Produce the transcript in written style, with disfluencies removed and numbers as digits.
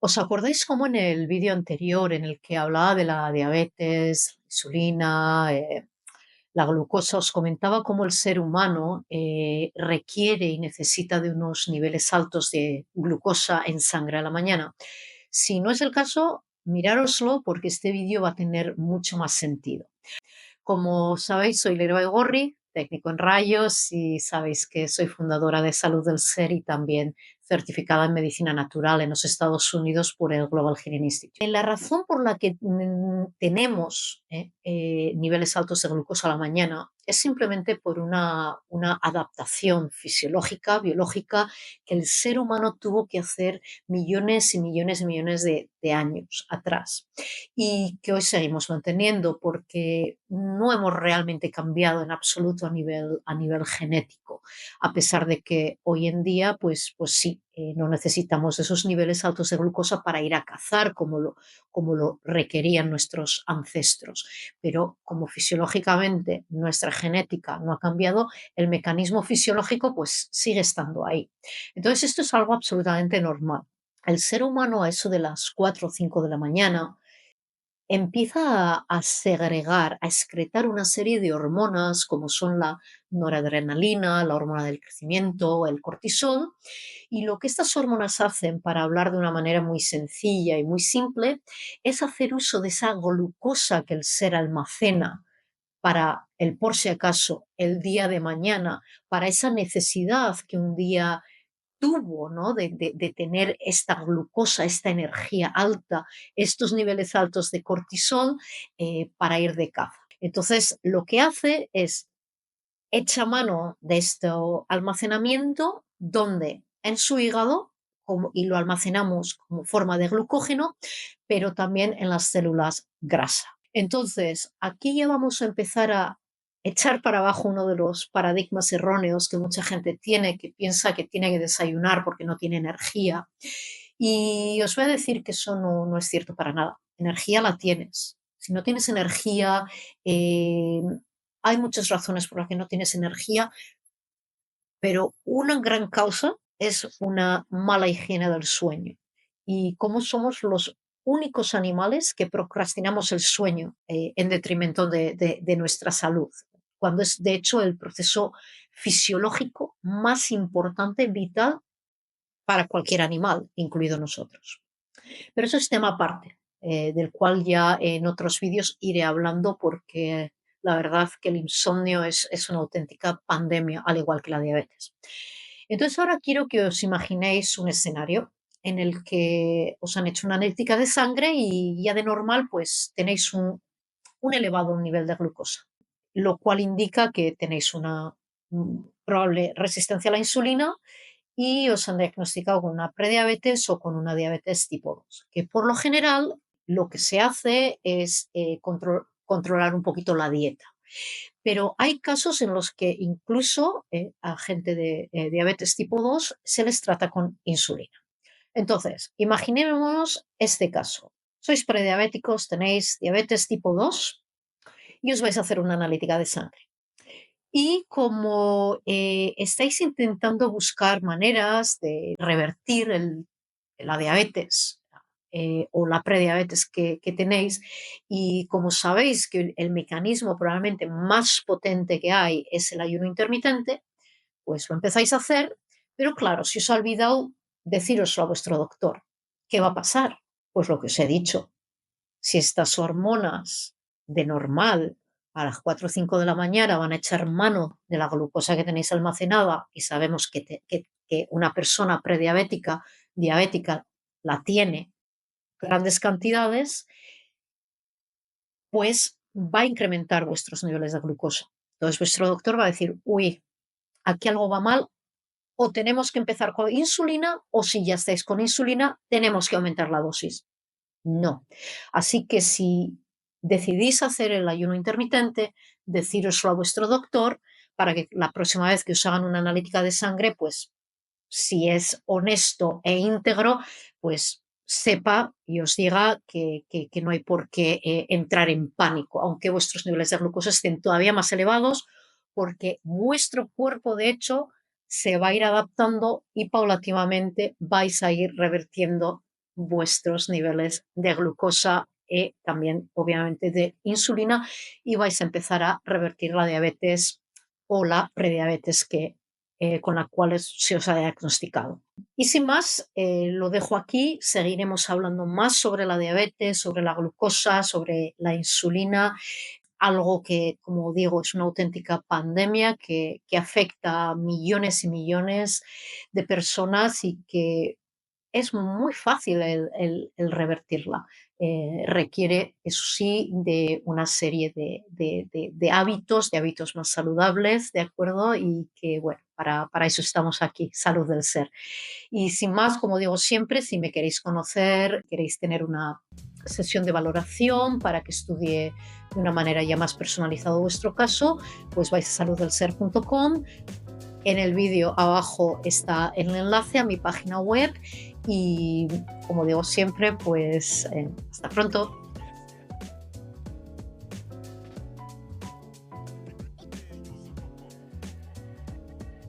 ¿Os acordáis cómo en el vídeo anterior en el que hablaba de la diabetes, la insulina, la glucosa, os comentaba cómo el ser humano requiere y necesita de unos niveles altos de glucosa en sangre a la mañana? Si no es el caso, mirároslo porque este vídeo va a tener mucho más sentido. Como sabéis, soy Leroy Gorri, técnico en rayos, y sabéis que soy fundadora de Salud del Ser y también certificada en medicina natural en los Estados Unidos por el Global Hearing Institute. La razón por la que tenemos niveles altos de glucosa a la mañana es simplemente por una adaptación fisiológica, biológica, que el ser humano tuvo que hacer millones y millones y millones de años atrás y que hoy seguimos manteniendo porque no hemos realmente cambiado en absoluto a nivel genético, a pesar de que hoy en día, pues sí, no necesitamos esos niveles altos de glucosa para ir a cazar como lo requerían nuestros ancestros. Pero como fisiológicamente nuestra genética no ha cambiado, el mecanismo fisiológico pues sigue estando ahí. Entonces esto es algo absolutamente normal. El ser humano a eso de las 4 o 5 de la mañana empieza a segregar, a excretar una serie de hormonas como son la noradrenalina, la hormona del crecimiento, el cortisol, y lo que estas hormonas hacen, para hablar de una manera muy sencilla y muy simple, es hacer uso de esa glucosa que el ser almacena para el por si acaso, el día de mañana, para esa necesidad que un día tuvo, ¿no? De tener esta glucosa, esta energía alta, estos niveles altos de cortisol para ir de caza. Entonces, lo que hace es echa mano de este almacenamiento donde en su hígado y lo almacenamos como forma de glucógeno, pero también en las células grasa. Entonces, aquí ya vamos a empezar a echar para abajo uno de los paradigmas erróneos que mucha gente tiene, que piensa que tiene que desayunar porque no tiene energía. Y os voy a decir que eso no es cierto para nada. Energía la tienes. Si no tienes energía, eh, hay muchas razones por las que no tienes energía, pero una gran causa es una mala higiene del sueño. Y cómo somos los únicos animales que procrastinamos el sueño en detrimento de nuestra salud, cuando es de hecho el proceso fisiológico más importante, vital para cualquier animal, incluido nosotros. Pero eso es tema aparte, del cual ya en otros vídeos iré hablando porque la verdad que el insomnio es una auténtica pandemia, al igual que la diabetes. Entonces ahora quiero que os imaginéis un escenario en el que os han hecho una analítica de sangre y ya de normal pues tenéis un elevado nivel de glucosa, lo cual indica que tenéis una probable resistencia a la insulina y os han diagnosticado con una prediabetes o con una diabetes tipo 2, que por lo general lo que se hace es controlar un poquito la dieta. Pero hay casos en los que incluso a gente de diabetes tipo 2 se les trata con insulina. Entonces, imaginémonos este caso. Sois prediabéticos, tenéis diabetes tipo 2 y os vais a hacer una analítica de sangre. Y como estáis intentando buscar maneras de revertir la diabetes o la prediabetes que tenéis, y como sabéis que el mecanismo probablemente más potente que hay es el ayuno intermitente, pues lo empezáis a hacer, pero claro, si os ha olvidado decíroslo a vuestro doctor, ¿qué va a pasar? Pues lo que os he dicho, si estas hormonas de normal a las 4 o 5 de la mañana van a echar mano de la glucosa que tenéis almacenada y sabemos que una persona prediabética, diabética, la tiene grandes cantidades, pues va a incrementar vuestros niveles de glucosa. Entonces vuestro doctor va a decir, uy, aquí algo va mal, o tenemos que empezar con insulina, o si ya estáis con insulina, tenemos que aumentar la dosis. No. Así que si decidís hacer el ayuno intermitente, decíroslo a vuestro doctor para que la próxima vez que os hagan una analítica de sangre, pues si es honesto e íntegro, pues sepa y os diga que no hay por qué entrar en pánico, aunque vuestros niveles de glucosa estén todavía más elevados, porque vuestro cuerpo, de hecho, se va a ir adaptando y paulatinamente vais a ir revertiendo vuestros niveles de glucosa y también, obviamente, de insulina, y vais a empezar a revertir la diabetes o la prediabetes con la cual se os ha diagnosticado. Y sin más, lo dejo aquí. Seguiremos hablando más sobre la diabetes, sobre la glucosa, sobre la insulina, algo que, como digo, es una auténtica pandemia que afecta a millones y millones de personas y que es muy fácil el revertirla. Requiere, eso sí, de una serie de hábitos más saludables, ¿de acuerdo? Y que, bueno, para eso estamos aquí, Salud del Ser. Y sin más, como digo siempre, si me queréis conocer, queréis tener una sesión de valoración para que estudie de una manera ya más personalizada vuestro caso, pues vais a saluddelser.com. En el vídeo abajo está el enlace a mi página web y, como digo siempre, pues hasta pronto.